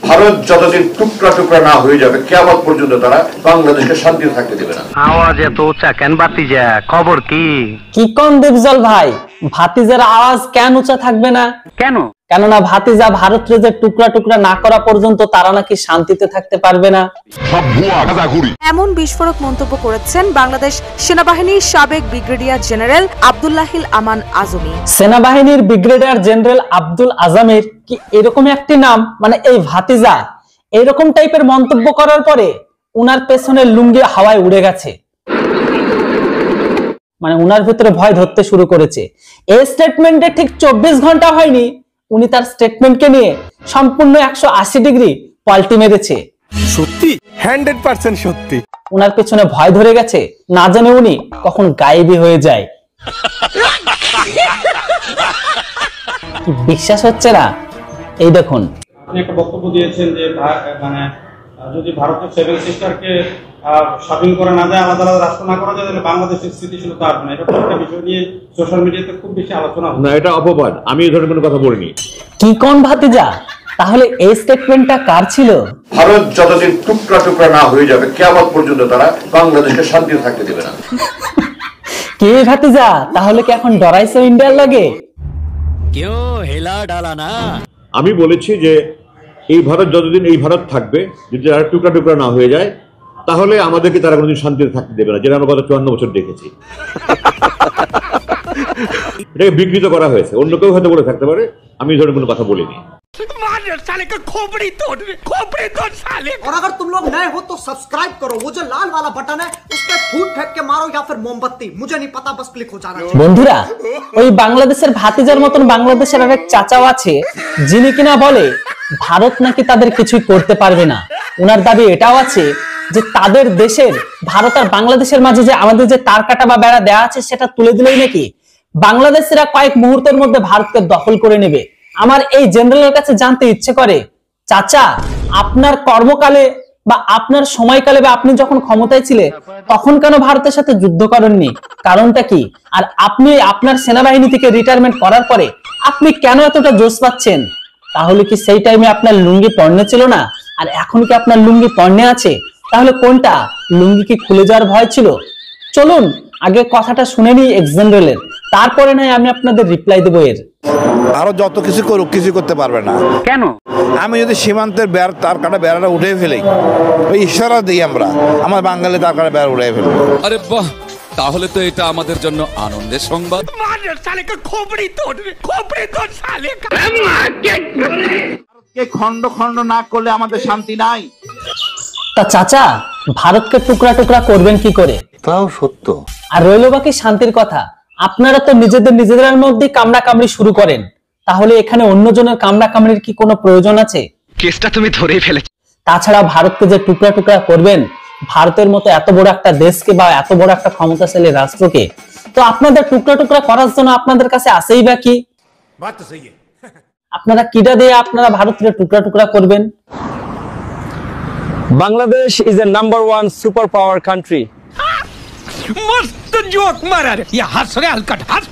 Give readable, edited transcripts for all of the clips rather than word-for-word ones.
ভারত যতদিন টুকরা টুকরা না হয়ে যাবে কিয়ামত পর্যন্ত তারা বাংলাদেশকে শান্তিতে থাকতে দেবে না। আওয়াজ এত উঁচা কেন ভাতিজা? খবর কি? কি কোন দেবজল ভাই, ভাতিজার আওয়াজ কেন উঁচা থাকবে না? কেননা ভাতিজা ভারতকে যে টুকরা টুকরা না করা পর্যন্ত তারা নাকি শান্তিতে থাকতে পারবে না। এমন বিস্ফোরক মন্তব্য করেছেন বাংলাদেশ সেনাবাহিনীর সাবেক ব্রিগেডিয়ার জেনারেল আব্দুল্লাহিল আমান আজমি। সেনাবাহিনীর ব্রিগেডিয়ার জেনারেল আব্দুল আজমের কি এরকম একটি নাম, মানে এই ভাতিজা এরকম টাইপের মন্তব্য করার পরে উনার পেছনে লুঙ্গি হাওয়ায় উড়ে গেছে, মানে উনার ভিতরে ভয় ধরতে শুরু করেছে। এই স্টেটমেন্টে ঠিক 24 ঘন্টা হয়নি উনি তার স্টেটমেন্টকে নিয়ে সম্পূর্ণ 180 ডিগ্রি পাল্টি মেরেছে। সত্যি 100% সত্যি। উনার পেছনে ভয় ধরে গেছে, না জানে উনি কখন গায়েবী হয়ে যায়। বিশ্বাস হচ্ছে না? এই দেখুন, আপনি একটা বক্তব্য দিয়েছেন যে মানে যদি ভারতের 7 সিস্টারকে স্বাধীন করা না যায়, আলাদা আলাদা রাষ্ট্র না করা যায়, তাহলে বাংলাদেশের স্থিতিশীলতা আসবে না। এটা একটা বিষয় নিয়ে সোশ্যাল মিডিয়াতে খুব বেশি আলোচনা হচ্ছে। না, এটা অপবাদ, আমি এই ধরনের কোনো কথা বলিনি। কি কোন ভাতিজা, তাহলে এই স্টেটমেন্টটা কার ছিল? ভারত যতদিন টুকরা টুকরা না হয়ে যাবে কিয়ামত পর্যন্ত তারা বাংলাদেশকে শান্তিতে থাকতে দেবে না। কে ভাতিজা, তাহলে কি এখন ডরাইছো ইন্ডিয়ার লাগে? কেউ হেলা ডালা না। আমি বলেছি যে এই ভারত যতদিন এই ভারত থাকবে, যদি আর টুকরা টুকরা না হয়ে যায়, তাহলে আমাদেরকে তারা কোনোদিন শান্তিতে থাকতে দেবে না, যেটা আমরা গত 54 বছর দেখেছি। এটাকে বিকৃত করা হয়েছে, অন্য কেউ হয়তো বলে থাকতে পারে, আমি এই ধরনের কোনো কথা বলিনি। और अगर तुम लोग नए हो तो सब्सक्राइब करो, वो जो लाल वाला बटन है उस पर फूट फेंक के मारो या फिर मोमबत्ती, मुझे नहीं पता, बस क्लिक हो जाना चाहिए। বন্ধুরা, ওই বাংলাদেশের ভাতিজার মতন বাংলাদেশের আরেক চাচাও আছে যিনি কিনা বলে ভারত নাকি তাদের কিছুই করতে পারবে না। ওনার দাবি এটাও আছে যে তাদের দেশের ভারত আর বাংলাদেশের মাঝে যে আমাদের যে তার কাটা বা বেড়া দেওয়া আছে সেটা তুলে দিলেই নাকি বাংলাদেশিরা কয়েক মুহূর্তের মধ্যে ভারতকে দখল করে নেবে। আমার এই জেনারেলের কাছে জানতে ইচ্ছে করে, চাচা আপনার কর্মকালে বা আপনার সময়কালে বা আপনি যখন ক্ষমতায় ছিলেন তখন কেন ভারতের সাথে যুদ্ধ করেননি? কারণটা কি? আর আপনি আপনার সেনাবাহিনী থেকে রিটায়ারমেন্ট করার পরে আপনি কেন এতটা জোশ পাচ্ছেন? তাহলে কি সেই টাইমে আপনার লুঙ্গি পরনে ছিল না? আর এখন কি আপনার লুঙ্গি পরনে আছে? তাহলে কোনটা? লুঙ্গি কি খুলে যাওয়ার ভয় ছিল? চলুন আগে কথাটা শুনে নিই এক্স জেনারেলের, তারপরে নয় আমি আপনাদের রিপ্লাই দেবো এর। আরো যত কিছু করুক কিছু করতে পারবে না। কেন? আমি যদি সীমান্তের তার কাটা বেড়াটা উঠে ফেলি, ওই ইশারা দিই আমরা, আমার বাঙালি তার কাটা বেড়া উঠে ফেলবো। আরে বাহ, তাহলে তো এটা আমাদের জন্য আনন্দের সংবাদ। খন্ড খন্ড না করলে আমাদের শান্তি নাই। তা চাচা ভারতকে টুকরা টুকরা করবেন কি করে? তাও সত্য। আর রইল বাকি শান্তির কথা। আপনারা তো নিজেদের মধ্যে কামড়া কামড়ি শুরু করেন, তাহলে এখানে অন্যজনের কামড়া কামড়ির কি কোনো প্রয়োজন আছে? কেসটা তুমি ধরেই ফেলেছো। তাছাড়া ভারতকে যে টুকরা টুকরা করবেন, ভারতের মতো এত বড় একটা দেশকে বা এত বড় একটা ক্ষমতাশালী রাষ্ট্রকে তো আপনাদের টুকরা টুকরা করার জন্য আপনাদের কাছে আসেই বা কি? আপনারা কিটা দিয়ে আপনারা ভারতকে টুকরা টুকরা করবেন? Bangladesh is a #1 superpower country. मस्त जोक मारा रे, ये हंस रे हलकट हंस।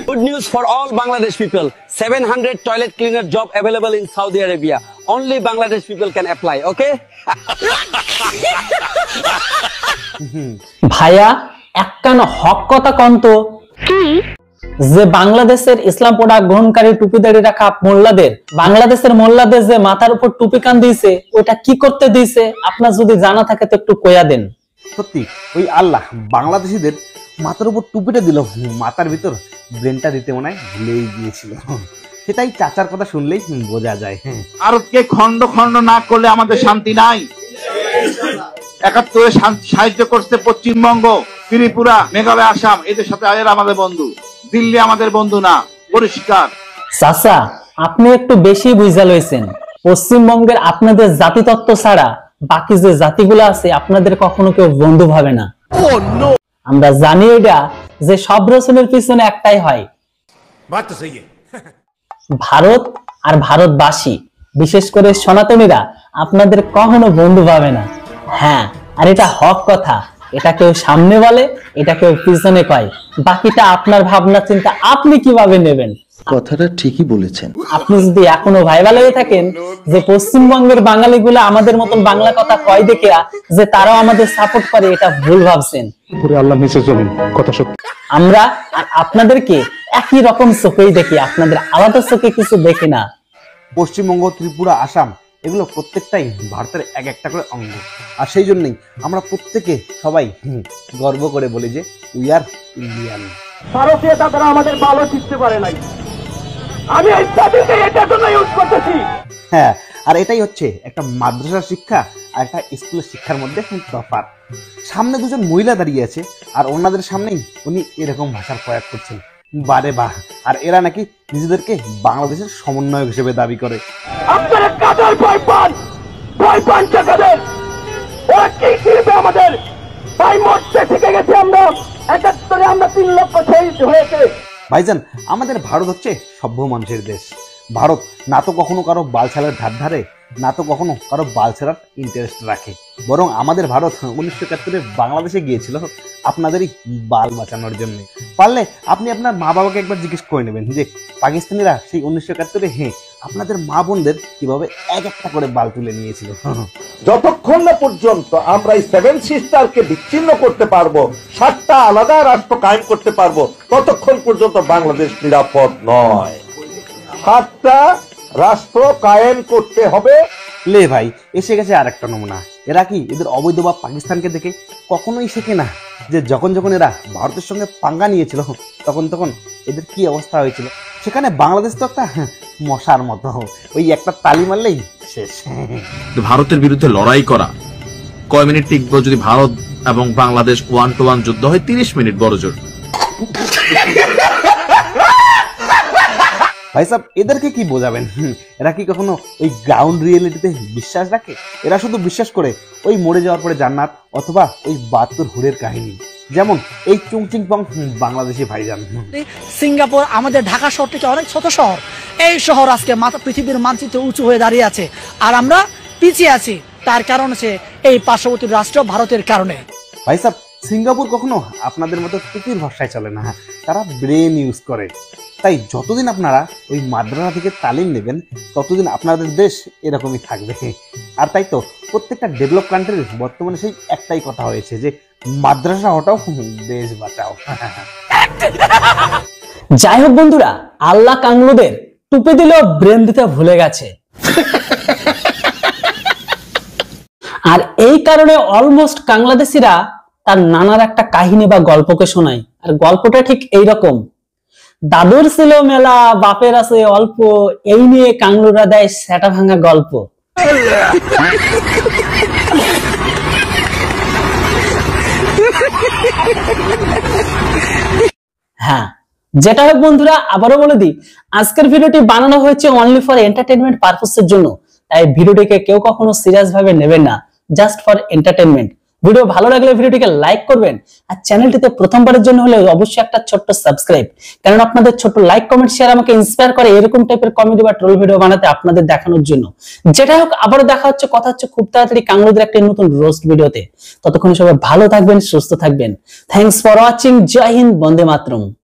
Good news for all Bangladesh people. 700 toilet cleaner job available in Saudi Arabia. Only Bangladesh people can apply, okay? ভাইয়া একখান হক কথা কন্ত যে বাংলাদেশের ইসলাম প্রোডাক্ট গ্রহণকারী টুপি দাঁড়িয়ে রাখা মোল্লাদের, বাংলাদেশের মোল্লাদের যে মাথার উপর টুপি কান দিয়েছে ওইটা কি করতে দিয়েছে আপনার যদি জানা থাকে তো একটু কইয়া দেন। সত্যি ওই আল্লাহ বাংলাদেশিদের মাথার উপর টুপিটা দিল, মাথার ভিতর ব্রেনটা দিতে মনে হয় ভুলেই গিয়েছিল। সেটাই চাচার কথা শুনলেই বোঝা যায়। ভারতকে খন্ড খন্ড না করলে আমাদের শান্তি নাই। 71-এ সাহায্য করছে পশ্চিমবঙ্গ, ত্রিপুরা, মেঘালয়, আসাম, এদের সাথে আয়ের আমাদের বন্ধু। দিল্লি আমাদের বন্ধু না, পরিষ্কার। চাচা আপনি একটু বেশি বুঝা লইছেন। পশ্চিমবঙ্গের আপনাদের জাতিতত্ত্ব ছাড়া বাকি যে জাতিগুলো আছে আপনাদের কখনো কেউ বন্ধু ভাবে না। আমরা জানি এটা যে সব রচনের পিছনে একটাই হয়, ভারত আর ভারতবাসী, বিশেষ করে সনাতনীরা আপনাদের কখনো বন্ধু ভাবে না। হ্যাঁ, আর এটা হক কথা। এটা কেউ সামনে বলে, এটা কেউ পিছনে কয়, বাকিটা আপনার ভাবনা চিন্তা, আপনি কিভাবে নেবেন কথাটা ঠিকই বলেছেন। আপনি যদি এখনো ভাইবাল হয়ে থাকেন যে পশ্চিমবঙ্গের বাঙালিগুলো আমাদের মতন বাংলা কথা কয় দেখে যে তারাও আমাদের সাপোর্ট করে, এটা ভুল ভাবছেন। আল্লাহ নিচে জমিন কথা সত্যি। আমরা আর আপনাদেরকে একই রকম চোখেই দেখি, আপনাদের আলাদা চোখে কিছু দেখি না। পশ্চিমবঙ্গ, ত্রিপুরা, আসাম এগুলো প্রত্যেকটাই ভারতের এক একটা করে অঙ্গ। আর সেই জন্যই আমরা প্রত্যেকে সবাই গর্ব করে বলি যে উই আর ইন্ডিয়ান। ভারতীয় তারা আমাদের ভালো শিখতে পারে নাই, আমি এই জাতিকে এটার জন্য ইউজ করতেছি। হ্যাঁ, আর এটাই হচ্ছে একটা মাদ্রাসার শিক্ষা আর একটা স্কুলের শিক্ষার মধ্যে তফাৎ। সামনে দুজন মহিলা দাঁড়িয়ে আছে আর ওনাদের সামনেই উনি এরকম ভাষার প্রয়োগ করছেন, বারে বাহ। আর এরা নাকি নিজেদেরকে বাংলাদেশের সমন্বয়ক হিসেবে দাবি করে। আপনারা কাদের ভয় পান? ভয় পান কাদের? ওরা কি করবে আমাদের? ভাই মরতে শিখে গেছি আমরা, ৭১ আমরা ৩ লক্ষ শহীদ হয়েছে। ভাইজান, আমাদের ভারত হচ্ছে সভ্য মানুষের দেশ। ভারত না তো কখনো কারো বালছালের ধার ধারে, না তো কখনো কারো বালছাড়ার ইন্টারেস্ট রাখে। বরং আমাদের ভারত ১৯৭১ বাংলাদেশে গিয়েছিল আপনাদেরই বাল বাঁচানোর জন্য। পারলে আপনি আপনার মা বাবাকে একবার জিজ্ঞেস করে নেবেন যে পাকিস্তানিরা সেই ১৯৭১ আপনাদের মা বোনদের কিভাবে এক একটা করে বাল তুলে নিয়েছিল। যতক্ষণ না পর্যন্ত আমরা এই 7 সিস্টারকে বিচ্ছিন্ন করতে পারবো, 7টা আলাদা রাষ্ট্র কায়েম করতে পারবো, ততক্ষণ পর্যন্ত বাংলাদেশ নিরাপদ নয়। 7টা রাষ্ট্র কায়েম করতে হবে। লে ভাই, এসে গেছে আর একটা নমুনা। এরা কি এদের অবৈধ বা পাকিস্তানকে দেখে কখনোই শেখে না যে যখন যখন এরা ভারতের সঙ্গে পাঙ্গা নিয়েছিল তখন এদের কি অবস্থা হয়েছিল। সেখানে বাংলাদেশ তো একটা মশার মতো, ওই একটা তালি মারলেই শেষ। ভারতের বিরুদ্ধে লড়াই করা কয় মিনিট টিকবো যদি ভারত এবং বাংলাদেশ 1-to-1 যুদ্ধ হয়? 30 মিনিট বড় জোর। ভাই সাহেব, এদেরকে কি বোঝাবেন? এরা কি কখনো ওই গ্রাউন্ড রিয়েলিটিতে বিশ্বাস রাখে? এরা শুধু বিশ্বাস করে ওই মরে যাওয়ার পরে জান্নাত অথবা ওই ৭২ হুরের কাহিনী, যেমন এই চুংচিং পং বাংলাদেশি ভাইজান। সিঙ্গাপুর আমাদের ঢাকা শহর থেকে অনেক ছোট শহর। এই শহর আজকে পৃথিবীর মানচিত্রে উঁচু হয়ে দাঁড়িয়ে আছে, আর আমরা পিছিয়ে আছি। তার কারণ হচ্ছে এই পার্শ্ববর্তী রাষ্ট্র ভারতের কারণে। ভাই সাহেব, সিঙ্গাপুর কখনো আপনাদের মতো টুপির ভাষায় চলে না, তারা ব্রেন ইউজ করে। তাই যতদিন আপনারা ওই মাদ্রাসা থেকে তালিম নেবেন ততদিন আপনাদের দেশ এরকমই থাকবে। আর তাই তো প্রত্যেকটা ডেভেলপ কান্ট্রির বর্তমানে সেই একটাই কথা হয়েছে যে মাদ্রাসা হটাও দেশ বাঁচাও। যাই হোক বন্ধুরা, আল্লাহ কাংলুদের টুপি দিলেও ব্রেন দিতে ভুলে গেছে। আর এই কারণে অলমোস্ট বাংলাদেশিরা তার নানার একটা কাহিনী বা গল্পকে শোনায়। আর গল্পটা ঠিক এইরকম: দাদুর ছিল মেলা, বাপের আছে অল্প, এই নিয়ে কাংলুরা দেয় সেটা ভাঙা গল্প। হ্যাঁ, যেটা হোক বন্ধুরা, আবারও বলে দিই, আজকের ভিডিওটি বানানো হয়েছে অনলি ফর এন্টারটেনমেন্ট পারপাসের জন্য। তাই ভিডিওটিকে কেউ কখনো সিরিয়াস ভাবে নেবেন না, জাস্ট ফর এন্টারটেনমেন্ট। ভিডিও ভালো লাগলে ভিডিওটিকে লাইক করবেন, আর চ্যানেলটিতে প্রথমবারের জন্য হলে অবশ্যই একটা ছোট্ট সাবস্ক্রাইব, কারণ আপনাদের ছোট্ট লাইক, কমেন্ট, শেয়ার আমাকে ইন্সপায়ার করে এরকম টাইপের কমেডি বা ট্রোল ভিডিও বানাতে আপনাদের দেখানোর জন্য। যেটা হোক, আবারও দেখা হচ্ছে, কথা হচ্ছে খুব তাড়াতাড়ি কাংলুদের একটা নতুন রোস্ট ভিডিওতে। ততক্ষণ সবাই ভালো থাকবেন, সুস্থ থাকবেন। Thanks for watching. জয় হিন্দ, বন্দে মাতরম।